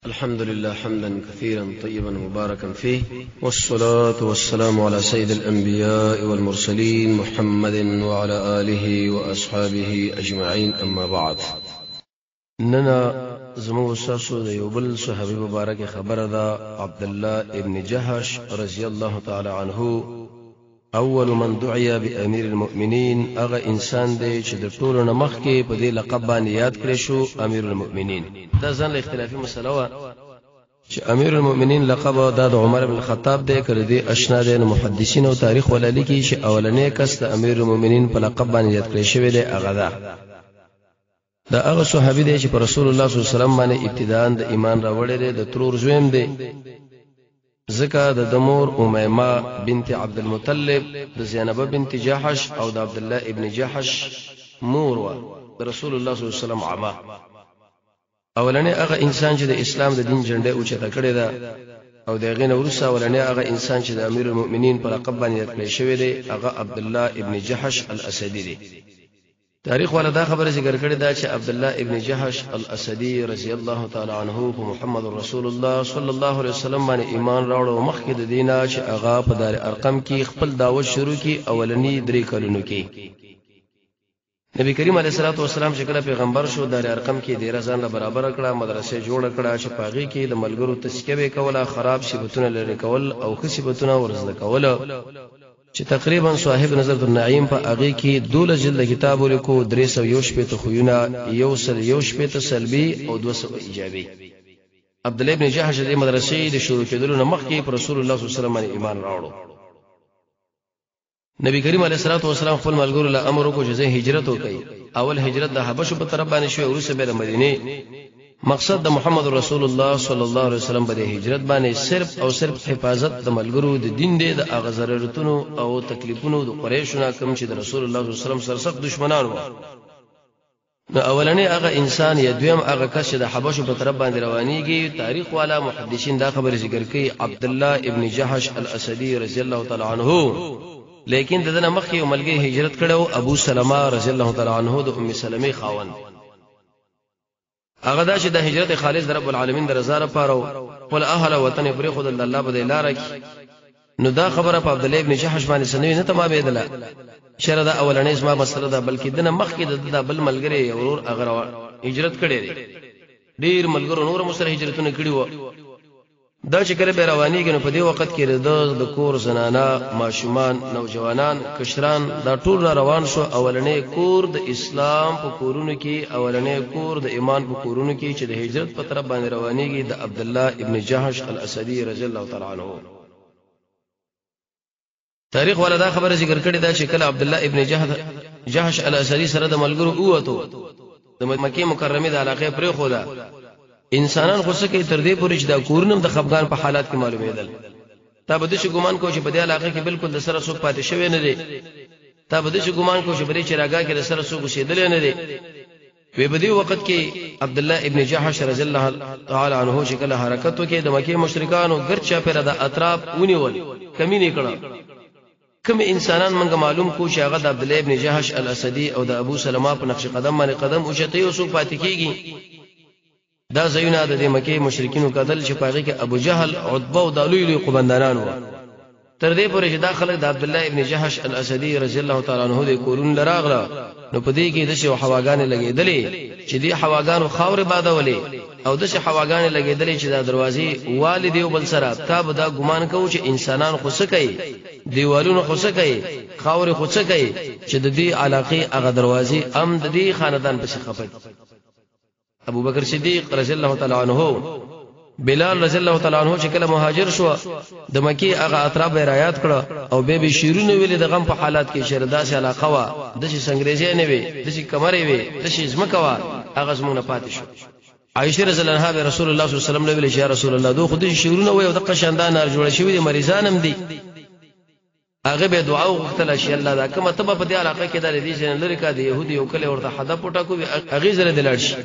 الحمد لله حمدا كثيرا طيبا مباركا فيه، والصلاة والسلام على سيد الأنبياء والمرسلين محمد وعلى آله وأصحابه أجمعين. أما بعد، ننا زمو ساسو د یوبل صحابي مبارک خبر دا عبد الله ابن جحش رضی الله تعالی عنه اول من دعي بأمير المؤمنين، اغه انسان دی چې د ټولو نه مخکې په دې لقب باندې یاد کړی شو امیر المؤمنین. دا ځان له اختلافي مسله و چې امیر المؤمنین لقب د عمر بن الخطاب دی کړی دی. اشنا د محدثین او تاریخ وللی کې چې اولنې کس د امیر المؤمنین په لقب باندې یاد کړی شوی دی اغه دا هغه صحابي دی چې پر رسول الله صلی الله علیه وسلم باندې ابتداء د ایمان راوړی دی. د ترور زویم دی، زکه د دمور امیمه بنت عبد المطلب، د زینب بنت جحش او د عبد الله ابن جحش مور و د رسول الله صلی الله علیه وسلم عمه. اولنې هغه انسان چې د اسلام د دین جنډه اوچته کړی دا، او دغه نو ورسره اولنې هغه انسان چې د امیر المؤمنین په لقب باندې یاد شوی دی هغه عبد الله ابن جحش الاسدی دی. تاریخ والا دا خبره ذکر کړی دا چې عبد الله ابن جحش الاسدی رضی الله تعالی عنه په محمد رسول الله صلی الله علیه وسلم باندې ایمان راوړ او مخکې د دینه چې هغه په دار ارقم کې خپل دعوت شروع کی اولنی 3 کلونو کې. نبی کریم علیه الصلاه والسلام چې کله پیغمبر شو دار ارقم کې ډیر ځان له برابر کړه، مدرسې جوړ کړه چې پاغي کې د ملګرو تسکیه کوله، خراب صفاتونه لري کول او ښه صفاتونه ورزده کول، چې تقریبا صاحب نظر النعیم په هغه کې 12 جلد کتاب ولیکو، 301 خوونه، 101 سلبي او 200 ایجابي. عبد الله ابن جحش د مدرسې د شروع کېدلو نه مخکې پر رسول الله صلی الله علیه وسلم باندې ایمان راوړو. نبی کریم علیه الصلاه والسلام خپل ملګرو له امر وکړو چې هجرت وکړي. اول هجرت د حبشو په طرف باندې شو، ورسره به د مدینه. مقصد د محمد رسول الله صلی الله علیه وسلم په هجرت باندې صرف او صرف حفاظت د ملګرو د دین دی، د اغه ضرورتونو او تکلیفونو د قریشو نه کم چې د رسول الله صلی الله علیه وسلم سره سخت دشمنان وو. نو اولنې هغه انسان یا دویم هغه کس چې د حبشو په طرف باندې روانيږي. تاریخ والا محدثین دا خبره ذکر کوي عبد الله ابن جحش الاسدی رضی الله تعالی عنه، لیکن دغه مخکې یو ملګری هجرت کړو ابو سلمہ رضی الله تعالی عنه د ام سلمہ خاوند. هغه دا چې د هجرت خالص رب العالمین درزا لپاره قل اهل وطن پر خود الله بده لار کی. نو دا خبره په عبد الله ابن جحش باندې سنوي نه تمامېدله. شر دا اولنې اسما مسله ده، بلکې دنه مخکې د بل ملګری اورور هغه هجرت کړي دي. ډیر ملګرو نور مسره هجرتونه کړي وو. دا چې کله به روانيږي نو په دې وخت کې د کور زنانه، ماشومان، نوجوانان، کشران دا ټول را روان شو. اولنې کور د اسلام په کورونو کې، اولنې کور د ایمان په کورونو کې چې د هجرت په طرف باندې روانيږي د عبد الله ابن جحش الاسدی رضی الله تعالی عنه. تاریخ والا دا خبره ذکر کړی دا چې کله عبد الله ابن جحش الاسدی سره د ملګرو اوته د مکه مکرمه د علاقه پرې خوده، انسانان غوسه کوي تر دې پورې چې دا کورنم د خفقان په حالات کې معلومېدل. تا به د شي ګمان کو چې په دې علاقه کې بالکل د سره څوک پاتې شوی نه دی. تا به د شي ګمان کو چې په دې چراګه کې د سره څوک وسیدل نه دی. په دې وخت کې عبد الله ابن جحش رضی الله تعالی عنه چې کله حرکت وکړي د مکه مشرکانو ګرچا پر د اطراف ونیول کمی نه کړه. کوم انسانان منګه معلوم کو چې هغه د عبد الله ابن جحش الاسدی او د ابو سلمہ په نقش قدم باندې قدم اوچته او څوک پاتې کیږي. دا زینه د مکه مشرکینو قتل چې پاغي کې ابو جهل، عتبه او دالوی قومندانان وو. تر دې پورې چې داخله د عبد الله ابن جحش الاسدی رضی الله تعالی عنه د کورون لراغله. نو په دې کې د شی حواګانې لګېدلې چې دې حواګانو خاور بادولې او د شی حواګانې لګېدلې چې د دروازې والد یو بل سره. تاب دا ګمان کوي چې انسانان خوسه کوي، دیوالونو خوسه کوي، خاور خوسه کوي چې د دې علاقې هغه دروازې ام د دې خاندان په خفت. ابو بکر صدیق رضی الله تعالی عنہ، بلال رضی الله تعالی عنہ چې کله مهاجر شو د مکی هغه اطراف رعایت کړه او به شیرونه ویل د غم په حالات کې شرداسه علاقه وا، د شي سنگریزه نه وي، د شي کمرې وي، د شي زمکه وا، هغه زمونه پاتې شو. عائشه رضی الله عنها رسول الله صلی الله علیه وسلم له ویل یا رسول الله دوه خو د شیرونه وي او د قشاندان ار جوړ شوی دي، مریضانم دي. هغه به دعا وغوښتله چې الله دا کومه تبه په دې علاقه کې د دې جن لری کا د يهودي او کله ورته حدا پټا کو هغه زره دلړ شي.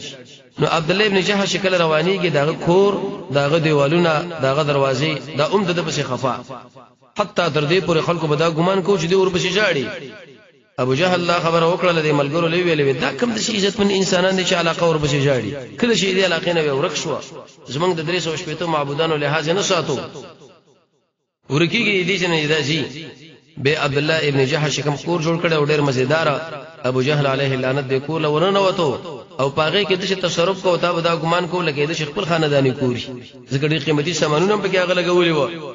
نو عبد الله ابن جحش کله روانيږي دغه کور، دغه دیوالونه، دغه دروازې د اوم د پسې خفا، حتی تر دې پورې خلکو به دا ګمان کو چې د اور پسې جاړي. ابو جهل لا خبر وکړه د ملګرو لوي ویلې دا کوم د شي عزت من انسانان دي چې علاقه ور پسې جاړي. کله چې دې علاقې نه ورک شو زمنګ د 300 معبودانو لحاظ نه ساتو ورکیږي دې نه داسي به عبد الله ابن جحش کوم کور جوړ کړي او ډېر مزیدار ابو جهل علیه اللعنت د کور ورنه وته او پاغه کې د تصرف کو تا بدا ګمان کو لکه د خپل خاندانی کوري ځکه ډېر قیمتي سامانونه په کې هغه لګولې و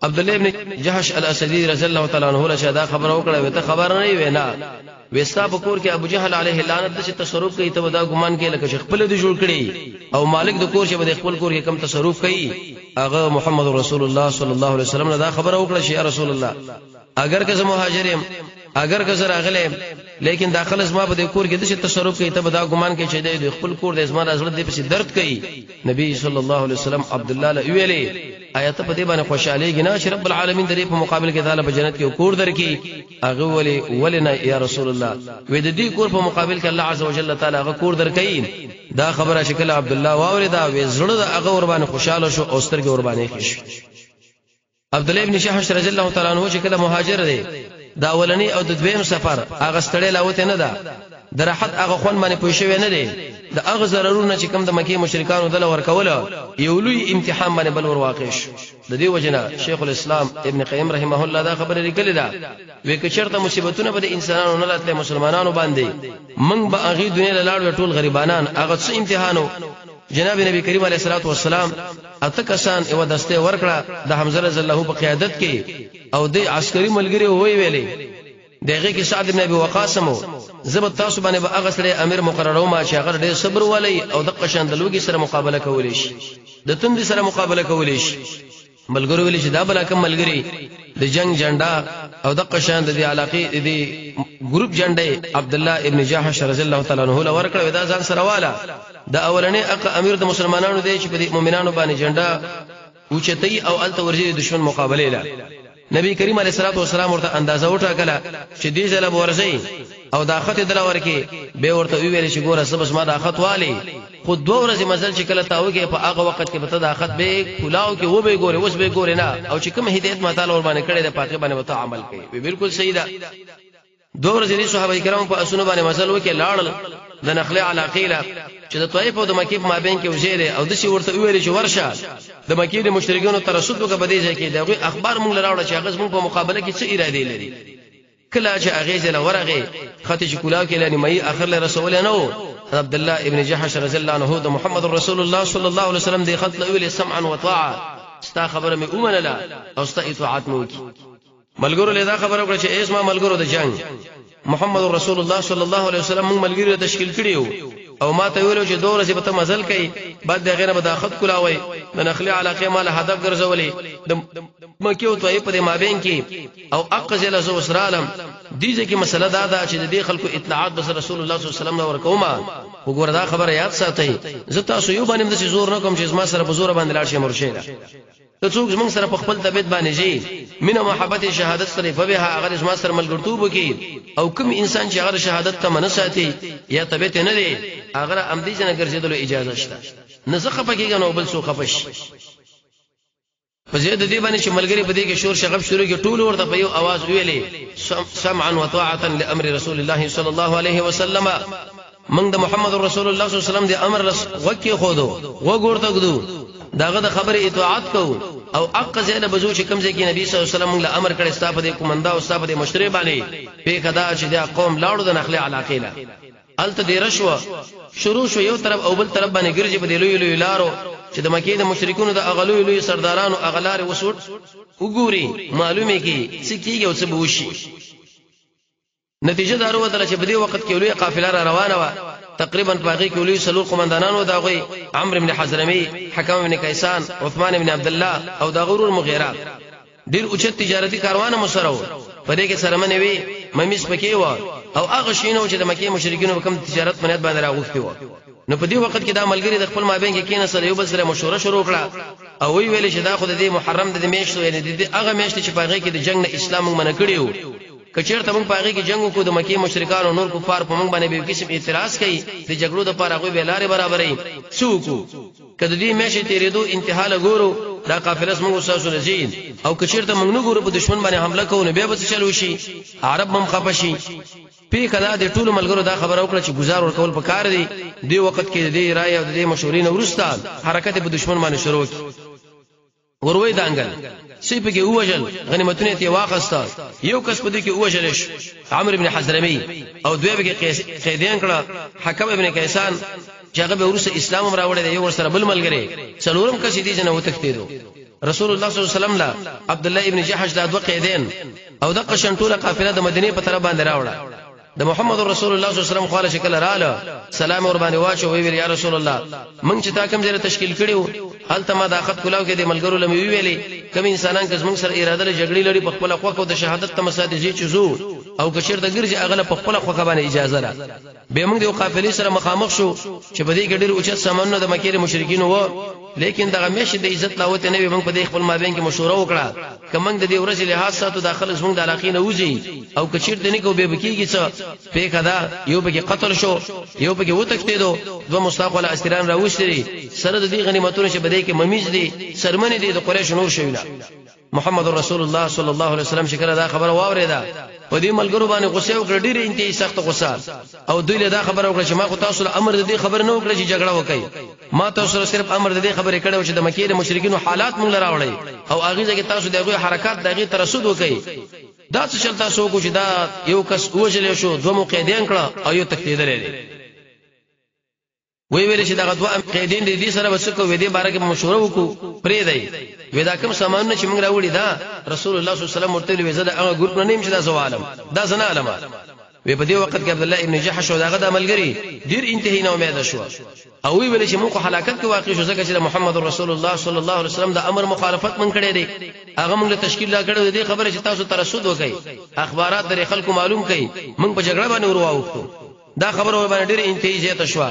عبد الله ابن جحش الاسدي رضی الله تعالی عنہ له شهدا خبر وکړه وته خبر نه وینا وستا په کور کې ابو جهل علیه اللعنت د تصرف کوي ته بدا ګمان کې لکه خپل د جوړ کړي او مالک د کور چې بده خپل کور کې کم تصرف کوي هغه محمد رسول الله صلی الله علیه وسلم دا خبر وکړه چې یا رسول الله اگر که زه مهاجر یم اگر که زه راغلی لیکن داخل اسما په کور کې د تصرف کوي ته بدا ګمان کې چې د خپل کور د اسما راځل د پسې درد کوي نبی صلی الله علیه وسلم عبد الله له ویلي آیت په دې باندې خوشاله غنا چې رب العالمین دې په مقابل کې تعالی په جنت کې کور درکې هغه ولنا یا رسول الله وې د دې کور په مقابل کې الله عزوجل تعالی هغه کور درکې دا خبره شکل عبد الله واوردا وې زړه هغه ور باندې خوشاله شو او سترګې ور باندې خش عبد الله ابن جحش رضی الله تعالی عنہ چې کله مهاجر دی دا ولنی او د دویم سفر هغه ستړی لاوته نه ده درحت هغه خون باندې پوښښ نه دی د هغه ضررونه چې کوم د مکی مشرکانو دل ورکوله یو لوی امتحان باندې بل ور واقع شو د دې وجنه شیخ الاسلام ابن قیم رحمه الله دا خبره لیکلې ده وې کچرته مصیبتونه به د انسانانو نه لاتله مسلمانانو باندې من به هغه دنیا لاړ ټول غریبانان هغه څه امتحانو جناب نبی کریم علیه الصلاه والسلام اته کسان یو دسته ورکړه د حمزه رضی الله په قیادت کې او د عسکري ملګری وی ویلې دغه کې سعد بن ابي وقاص مو زبط تاسو باندې به هغه سره امیر مقررو ما چې هغه ډېر صبر ولي او د قشان د لوګي سره مقابله کولی شي د تند سره مقابله کولی شي ملګرو ویل چې دا بل کم ملګری د جنگ جنډا او د قشان د علاقې د ګروپ جنډې عبد الله ابن جحش رضی الله تعالی عنہ له ورکړه دا ځان سره والا د اولنې امیر د مسلمانانو دی چې په مؤمنانو باندې جنډا اوچتای او الته ورځي دشمن مقابله له نبی کریم علیه الصلاه والسلام ورته اندازه وټاکله چې دې ځله ورځي او دا خط دلا ورکی به ورته ویل چې ګوره سبس ما دا خط والی خود دوه ورځې مزل چې کله تاو کې په هغه وخت کې به دا خط به کلاو کې و به ګوره اوس به ګوره نه او چې کوم هدایت ما تعالی ور باندې کړی د پاکه باندې وته عمل کوي بالکل صحیح ده دوه ورځې صحابه کرام په اسونو باندې مزل وکي لاړل د نخله علاقیله چې د طائف او د مکی په مابین کې وزیره او د شي ورته ویل چې ورشه د مکی د مشرکانو ترصد وکړه په دې ځای کې دغه اخبار مونږ لراوړه چې هغه زموږ په مقابله کې څه اراده لري کله چې هغه ځله ورغه خط شکولا کې لنی مې اخر له رسول نو عبد الله ابن جحش رضی الله عنه د محمد رسول الله صلی الله علیه وسلم د خط له ویل سمعا وطاعه ستا خبره مې اومنه او ستا اطاعت مو کی ملګرو له دا خبره وکړه چې اسما ملګرو د جنگ محمد رسول الله صلی الله علیه وسلم موږ ملګری تشکیل کړیو او ما ته ویلو چې دوه ورځې به ته مزل کوي بعد دغه نه به دا خط کولاوي د نخلی علاقه مال هدف ګرځولې د مکه او طائف په مابین کې او اقزل زو اسرالم دیږي کې مسله دا ده چې د دې خلکو اطلاعات بس رسول الله صلی الله علیه وسلم نور کومه وګوره دا خبره یاد ساتئ زه تاسو یو باندې د زور نه کوم چې ما سره په زور باندې لاړ شي مرشد ته څوک زمونږ سره په خپل طبيعت باندې شي مینه محبت شهادت سره په به هغه زما سره ملګرتوب وکي او کوم انسان چې هغه شهادت ته منه ساتي یا طبيعت نه دی هغه امدي جن ګرځیدلو اجازه شته نه زخه پکېږي نو بل سو خفش په زیاده دی باندې چې ملګری په دې کې شور شغب شروع کې ټول ورته په یو आवाज ویلې سمعا وطاعه لامر رسول الله صلی الله علیه وسلم من د محمد رسول الله صلی الله علیه وسلم د امر وکي خودو وګورته غدو داغه د خبره اطاعت کو او حق زینه بزو چې کوم ځای کې نبی صلی الله علیه وسلم له امر کړي استاف د کومنده او استاف د مشتری باندې په کدا چې د قوم لاړو د نخله علاقه له الته دی رشوه شروع شو یو طرف او بل طرف باندې ګرځي په لوی لوی لارو چې د مکې د مشرکونو د اغلوی لوی سردارانو اغلار وسوټ وګوري معلومه کې څه کیږي او څه بوشي نتیجه دارو وته چې په دې وخت کې لوی قافله را روانه و تقریبا باقي کې لوی سلور قومندانانو دا غوي عمرو بن حزرمي حکم بن کیسان عثمان بن عبد الله او دا غرور مغیره ډیر اوچت تجارتی کاروان مسرو په دې کې سره منوي ممیس پکې و او هغه شینو چې د مکه مشرکینو کوم تجارت منیت باندې راغوښتي و نو په دې وخت کې دا ملګری د خپل مابین کې کینه سره یو بل سره مشوره شروع کړه او وی ویل چې دا خو د دې محرم د میاشتو یعنی د هغه میاشت چې پاغه کې د جنگ نه اسلام منع کړیو کچېرته موږ پاغه کې جنگ کو د مکه مشرکان او نور کفار په موږ باندې به قسم اعتراض کوي د جګړو د پاره غوي بیلاره برابرې څوک کله دې میاشتې تیرېدو انتها لګورو دا قافله موږ اساسو نزين او کچېرته موږ نه ګورو په دشمن باندې حمله کوو نه به به چلو شي عرب هم خپشي په کدا د ټولو ملګرو دا خبر او کړ چې گزار ورکول پکار دي دی وخت کې د رائے او د مشورین ورستا حرکت په دشمن باندې شروع وروي دانګل سی په کې اوجل غنیمتونه تی واخستا یو کس په دې کې اوجلش عمرو ابن حضرمی او دوی به کې قیدین کړه حکم ابن کیسان چې هغه ورسره اسلام راوړی دی یو سره بل ملګری څلورم کس دې جن وتښتیدو رسول الله صلی الله علیه وسلم لا عبد الله ابن جحش دا دوه قیدین او د قشنټوله قافله د مدینه په طرف باندې راوړه د محمد رسول الله صلی الله علیه وسلم خاله شکل رااله سلام ور باندې واچو وی یا رسول الله مونږ چې تا کوم ځای تشکیل کړیو هلته ما د اخت کلاو کې د ملګرو لمې ویلې کوم انسانان که زموږ سره اراده لري جګړې لري په خپل خوا کو د شهادت تمسات زی چزو او کشر د ګرځي اغله په خپل خوا باندې اجازه را به موږ د قافلې سره مخامخ شو چې په دې کې ډېر اوچت سامانونه د مکې مشرکین وو لیکن دغه مشه د عزت لاوت نه وي موږ په دې خپل مابین کې مشوره وکړه کوم د دې ورځې لحاظ ساتو داخله زموږ د علاقې نه وځي او کچیر د نیکو به بکیږي څه په کدا یو به قتل شو یو به وتښتیدو دوه مستقبل اسیران راوښتري سره د دې غنیمتونو چې بده کې ممیز دي سرمنې دي د قریش نور شویلا محمد رسول الله صلی الله علیه وسلم شکر دا خبر واوریدا په دې ملګرو باندې غصه وکړه ډېر انتهایی سخت غصه او دوی له دا خبر وکړه چې ما خو تاسو له امر دې خبر نه وکړه چې جګړه وکړي ما تاسو صرف امر دې خبرې کړو چې د مکې د مشرکین حالات مونږ راوړی او هغه ځکه تاسو دغه حرکت دغه ترصد وکړي دا څه چل تاسو کو چې دا یو کس وجل شو دوه مقیدین کړه او یو تکتیدل لري وی ویل چې دا دوه قیدین دي سره وسکو وې دې باره کې مشوره وکړو پرې دی وې دا کوم سامان چې موږ راوړي دا رسول الله صلی الله علیه وسلم ورته وی زده هغه ګروپ نه نیم چې دا سوالم دا زنه علما وی په دې وخت کې عبد الله ابن جحش او داغه د عملګری ډیر انتهایی نه امید شو او وی ویل چې موږ حلاکت کې واقع شو ځکه چې محمد رسول الله صلی الله علیه وسلم د امر مخالفت من کړي دي هغه موږ له تشکیل لا کړو دې خبره چې تاسو ترصد وکړي اخبارات در خلکو معلوم کړي موږ په جګړه باندې ورواوښتو دا خبر ور باندې ډېر انتهایی زیات شو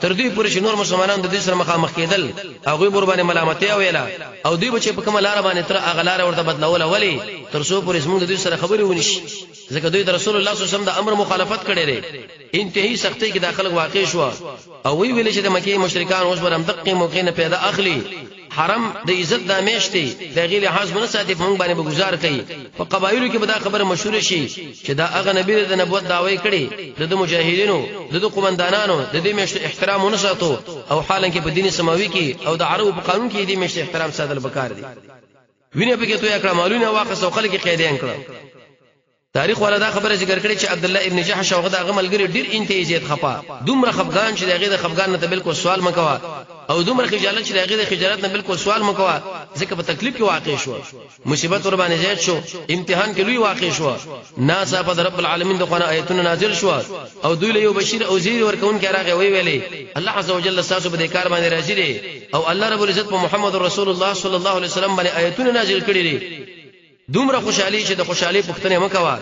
تر دې پورې چې نور مسلمانان د دې سره مخامخ کېدل هغه ور باندې ملامتیا ویلا او دوی بچي په کوم لار باندې تر اغلار ورته بدلول ولی تر څو پورې زموږ د دې سره خبرې ونشي ځکه دوی د رسول الله صلی الله علیه وسلم د امر مخالفت کړي لري انتهایی سختي کې داخله واقع شو او وی ویل چې د مکه مشرکان اوس برم دقیق موقع نه پیدا اخلي حرم د عزت د میشتي د غیل حاز مناسب مونږ باندې به گزار کړي په قبایلو کې به دا خبره مشهور شي چې دا هغه نبی د نبوت دعوی کړي د مجاهدینو د قومندانانو د دې میشت احترام ونساتو او حالانکه په دین سماوي کې او د عربو په قانون کې دې میشت احترام ساتل پکار دي وینه په کې توې کړه مالونه واقع او خلک قیدین کړه تاریخ ولا دا خبره ذکر کړي چې عبد الله ابن جحش او غدا غملګری ډیر انتهایی زیات خفا دومره خفغان چې دغه د خفغان نه بالکل سوال مکوا او دومره خجالت چې دغه د خجالت نه بالکل سوال مکوا ځکه په تکلیف کې واقع شو مصیبت ور باندې زیات شو امتحان کې لوی واقع شو ناسا په رب العالمین د قرآن آیتونه نازل شو او دوی له یو بشیر او زیر ورکون کې راغی وی ویلي الله عز وجل تاسو په دې کار باندې راځي دي او الله رب العزت په محمد رسول الله صلی الله علیه وسلم باندې آیتونه نازل کړي دي دومره خوشحالي چې د خوشحالي پښتنه مکوا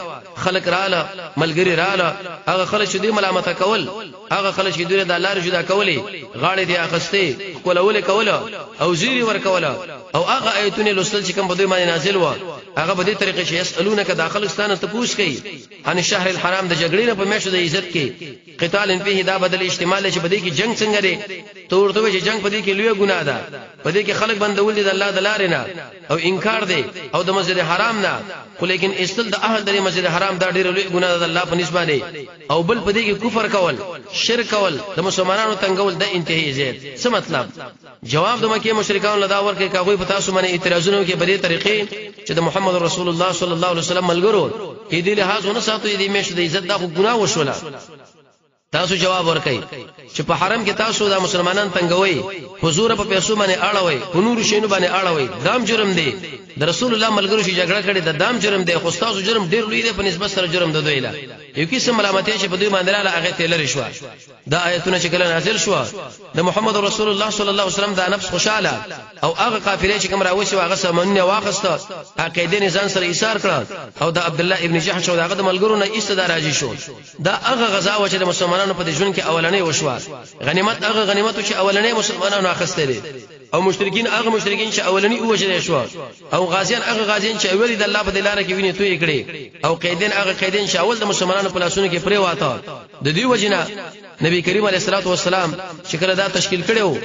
خلق رااله ملګری رااله هغه خلک چې دی ملامت کول هغه خلک چې دوی د الله رجدا کولی غاړې دی اخستې کولول کوله او زیری ور کوله او هغه آیتونه لوستل چې کوم په دوی باندې نازل و هغه په دې طریقې چې يسالونک داخل ستانه تپوس کوي ان الشهر الحرام د جګړې په میاشت د عزت کې قتال فيه دا بدل احتمال چې په دې کې جنگ څنګه دی تورته چې جنگ په دې کې لوی ګناه ده په دې کې خلک بندول دي د الله د لارې نه او انکار دی او د مسجد حرام نه خو لیکن استل د اهل د مسجد حرام دا ډېر لوی ګناه ده الله په نسبت او بل په دې کې کفر کول شرک کول د مسلمانانو تنګول د انتهایی زیات څه مطلب جواب د مکه مشرکان له دا ورکه کاغوی په تاسو باندې اعتراضونه کوي په دې طریقې چې د محمد رسول الله صلی الله علیه وسلم ملګرو کې دې لحاظونه ساتو دې میشه د عزت د ګناه وشوله تاسو جواب ورکئ چې په حرم کې تاسو د مسلمانان تنګوي حضور په پیسو باندې اړوي په نور شینو باندې اړوي دام جرم دی د رسول الله ملګرو شي جګړه کړي د دام جرم دی خو تاسو جرم ډیر لوی دی په نسبت سره جرم د دوی لا یو کیسه ملامتي چې په دوی باندې لاله هغه تلری شو دا آیتونه چې کله نازل شو د محمد رسول الله صلی الله علیه وسلم د نفس خوشاله او هغه قافله چې کوم راوښي هغه سمونه واخسته عقیده نزان سره ایثار کړ او د عبد الله ابن جحش او هغه د ملګرو نه ایستدار راځي شو دا هغه غزا و چې د مسلمانانو په ژوند کې اولنې وشوه غنیمت هغه غنیمت چې اولنې مسلمانانو اخیسته دي او مشرکین هغه مشرکین چې اولنی اوجل شو او غازیان هغه غازیان چې اولی د الله په دلاره کې ویني توې کړي او قیدین هغه قیدین چې اول د مسلمانانو په لاسونو کې پرې واته د دې وجنه نبی کریم علیه الصلاه والسلام چې کله دا تشکیل کړو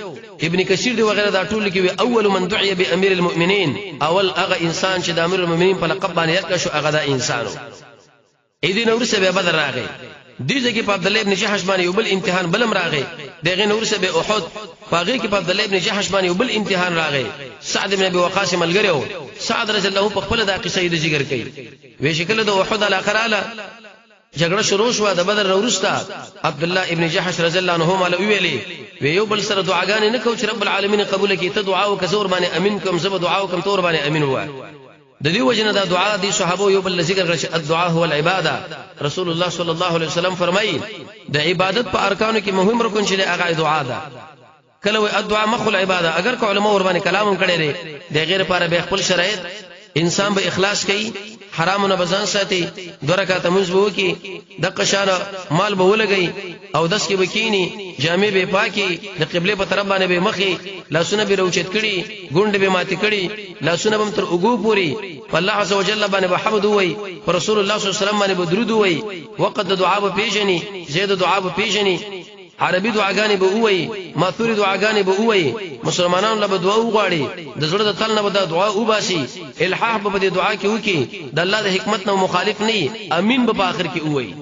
ابن کثیر دی وغیرہ دا ټول کې اول من دعي بامیر المؤمنین اول هغه انسان چې د امیر المؤمنین په لقب باندې یاد شو هغه دا انسانو اې دې نور څه به بدر راغی دې ځکه په عبد الله ابن جحش باندې یو بل امتحان بلم راغی دغه نور سه به احد باغی کې په عبد الله ابن جحش باندې بل امتحان راغی سعد ابن ابي وقاص ملګریو سعد رضی الله په خپل د قصې د ذکر کوي وی شکل د احد الاخراله جګړه شروع شو د بدر وروسته عبد الله ابن جحش رضی الله عنه مال ویلي وی یو بل سره دعاګانې نه کو چې رب العالمین قبول کړي ته دعا او کزور باندې امین کوم زب دعا او کوم تور باندې امین هوا د دې وجنه دا دعا دي صحابه یو بل ذکر کړي چې الدعاء هو العباده رسول الله صلی الله علیه وسلم فرمایي د عبادت په ارکانو کې مهم رکن چې هغه دعا ده کله وی الدعاء مخ العباده اگر کو علماء ور باندې کلام کړي لري د غیر لپاره به خپل شرایط انسان به اخلاص کوي حرامونه بزان ساتي دوه رکعات منځ وو کی د قشانه مال به ولګي او داس کې بکینی جامع به پاکي د قبله په طرف باندې به مخي لاسونه به روچت کړي ګوند به ماتي کړي لاسونه به تر وګو پوری الله عز وجل باندې حمد وای پر رسول الله صلی الله علیه وسلم باندې درود وای وقت دعا به پیژني زید دعا به پیژني عربي دعاګانې به وای ماثوري دعاګانې به وای مسلمانانو له دعا وغواړي د زړه د تل نه به دعا وباسي الحاح به د دعا کې وکي د الله د حکمت نه مخالف نه امين به په اخر کې وای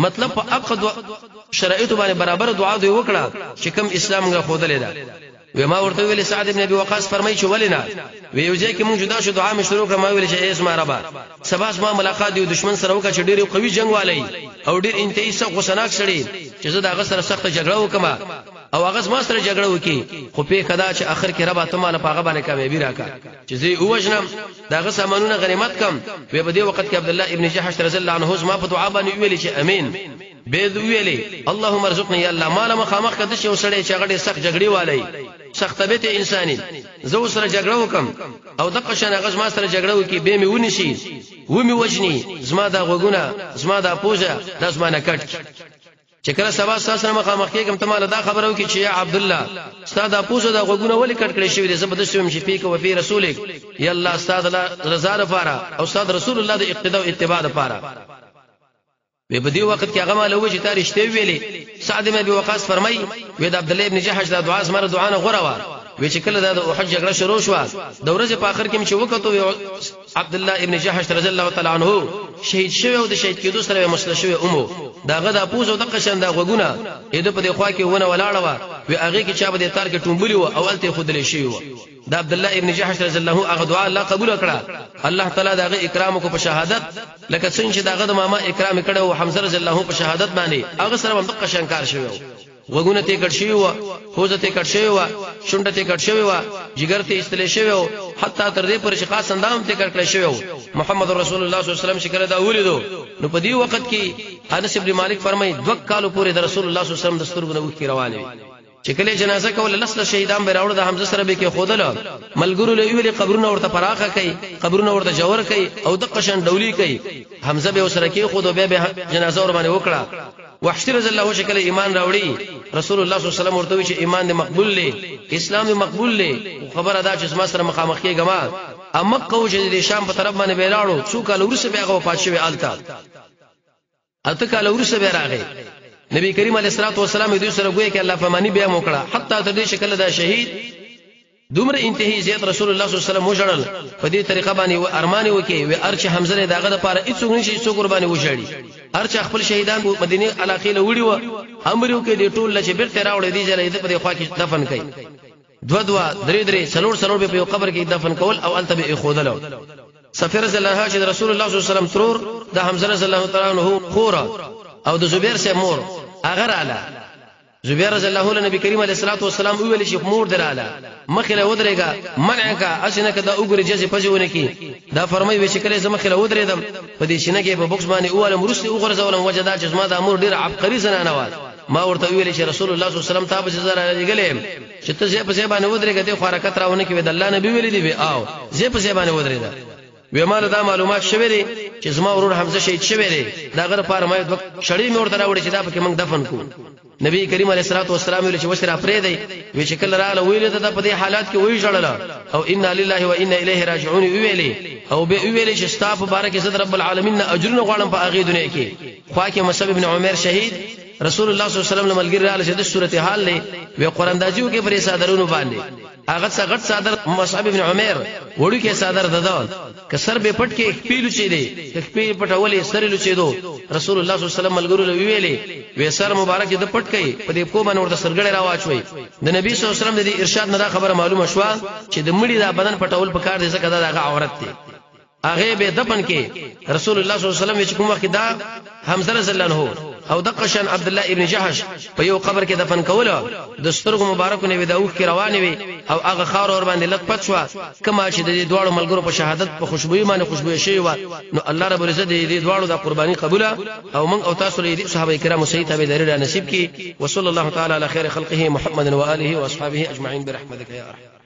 مطلب په عقد شرایط باندې برابر دعا دی وکړه چې کوم اسلام غو خودلې ده وما ورته ویل سعد ابن ابي وقاص فرمایي چې ولنا ویوځي کې مونږ جدا شو دعا مې شروع کړم ویل چې اسما ربا سباس ما ملاقات دی دشمن سره وکړه چې ډېر قوي جنگ والي او ډېر انتهایی سخت غسناک شړي چې زه دا غسر سخت جګړه وکما او هغه ما سره جګړه وکي خو په کدا چې اخر کې ربا ته مال پاغه باندې کامیابی راکا چې زه اوجنم دا غ سامانونه غنیمت کم وی په دې وخت کې عبد الله ابن جحش رضی الله عنه ما په دعا باندې ویل چې امين به ویلي اللهم ارزقني يا الله مال مخامخ کده شو سړی چې غړي سخت جګړې والي سخت طبيعت انساني زو سره جګړه وکم او د قشن غز ما سره جګړه وکي به می ونشي و می وجني زما دا غوګونه زما دا پوجا د زمانه کټ چې کله سبا سره مخامخ کېږم ته مال دا خبره وکي چې یا عبد الله استاد پوجا دا غوګونه ولې کټ کړی شوی دې زبردست ویم چې فيك او فی رسولک یا الله استاد رضا لپاره او استاد رسول الله د اقتداء او اتباع لپاره په دې وخت کې هغه مال وجه ته رښتې ویلي سعد بن ابي وقاص فرمای وې د عبد الله ابن جحش دا دعا زمره دعا نه غوړه و وې چې کله د احد جګړه شروع شو د ورځې په اخر کې چې وکړو عبد الله ابن جحش رضی الله تعالی عنه شهید شوی او د شهید کېدو سره مسله شوی داغه د پوزو د قشن د غوګونه اې د په دې خوا کې ونه ولاړه و وی هغه کې چا به د تار کې ټومبلی و اولته خودلې شي و د عبد الله ابن جحش رضی الله هغه دعا الله قبول کړه الله تعالی داغه اکرام کو په شهادت لکه څنګه چې داغه د ماما اکرام کړه او حمزه رضی الله په شهادت باندې هغه سره هم د قشن کار شوی وګونه ته کټ شوی و خوځه ته کټ شوی و شونډه ته کټ شوی و جګر ته استلې شوی و حتی تر دې پر چې خاص اندام ته کټ شوی و محمد رسول الله صلی الله علیه وسلم شکر دا ولیدو نو په دې وخت کې انس ابن مالک فرمایي 2 کالو پورې د رسول الله صلی الله علیه وسلم د سترګو نه وکی روانه چې کله جنازه کول لسله شهیدان به راوړل د حمزه سره به کې خودله ملګرو له ویلي قبرونه ورته پراخه کوي قبرونه ورته جوړ کوي او د قشن ډولی کوي حمزه به سره کې خود به جنازه ور باندې وکړه وحشی رضی الله شکل ایمان راوړي رسول الله صلی الله علیه وسلم ورته چې ایمان دې مقبول لې اسلام دې مقبول لې خبر ادا چې اسما سره مخامخ کېږم اما قوج دې شام په طرف باندې بیلاړو څو کال ورسره به هغه وفات شوی الته کال ورسره به راغی نبی کریم علیه الصلاه والسلام دې سره ګویا کې الله فرمانی بیا موکړه حتی تر دې شکل دا شهید دومره انتهایی زیات رسول الله صلی الله علیه وسلم وجړل په دې طریقه باندې ارمان وکي و ارچ حمزه دغه د پاره هیڅ نشي څو قرباني وشړي ارچ خپل شهیدان مدینه علاقې له وړي و امر وکي دې ټول لچ بیرته راوړې دي چې دې په خوا کې دفن کړي دوا درې سلور به په قبر کې دفن کول او التبه خودلو سفیر رضی الله عنه رسول الله صلی الله علیه وسلم ترور د حمزه رضی الله تعالی عنہ خورا او د زبیر سے مور اگر اعلی زبیر رضی الله عنه نبی کریم علیه الصلاه والسلام ویل شي مور دراله مخله ودرېګا منعکا اسنه کدا وګری جزې پځونه کی دا فرمای وی شکل زما مخله ودرېدم په دې شنه کې په بوکس باندې اوله مرسي وګرځولم وجدا چې ما د امور ډیر عبقری زنانه و ما ورته ویل چې رسول الله صلی الله علیه وسلم تاسو زره لګلې چې ته زه په ځای باندې ودرېګا ته خو حرکت راونه کې د الله نبی ویل دی او زه په ځای باندې ودرېدا ویماله دا معلومات شوه دي چې زما ورور حمزه شهید شوی دی دا غره پاره مې شړې مې ورته راوړې چې دا پکې موږ دفن کو نبی کریم علیه الصلاه والسلام ویل چې وسره پرې دی وی چې کله رااله ویل ته په دې حالات کې وی جړل او ان لله و انا الیه راجعون ویلې او به ویلې چې ستاپ مبارک عزت رب العالمین اجرونه غواړم په اغه دنیا کې خوا کې مصعب ابن عمر شهید رسول الله صلی الله علیه وسلم ملګری رااله چې د صورت حال له وی قران داجو کې پرې صادرونو باندې هغه څنګه صادر مصعب ابن عمر وړو کې صادر ددان کسر به پټ کې پیلو چي دي خپل پټولې سره لچې دو رسول الله صلی الله علیه وسلم ملګرو له ویلې وسر مبارک د پټ کړي په دې کو باندې ورته سرګړې راواچوي د نبی صلی الله علیه وسلم د ارشاد نه دا خبره معلومه شوه چې د مړي دا بدن پټول په کار دي ځکه دا هغه عورت دی هغه به دفن کې رسول الله صلی الله علیه وسلم چې کوم وخت دا حمزه رضی الله عنه او دقشن عبد الله ابن جحش په یو قبر کې دفن کوله د سترګو مبارک نه ودا اوخ کې روانې وي او هغه خار اور باندې لټ پټ شو کما چې د دوړو ملګرو په شهادت په خوشبوئی باندې خوشبوئی شي و نو الله رب العزت دې دوړو د قرباني قبول او من او تاسو لري صحابه کرام سید تابع دره نصیب کی وصلی الله تعالی علی خیر خلقه محمد و آله و اصحابه اجمعین برحمتک یا ارحم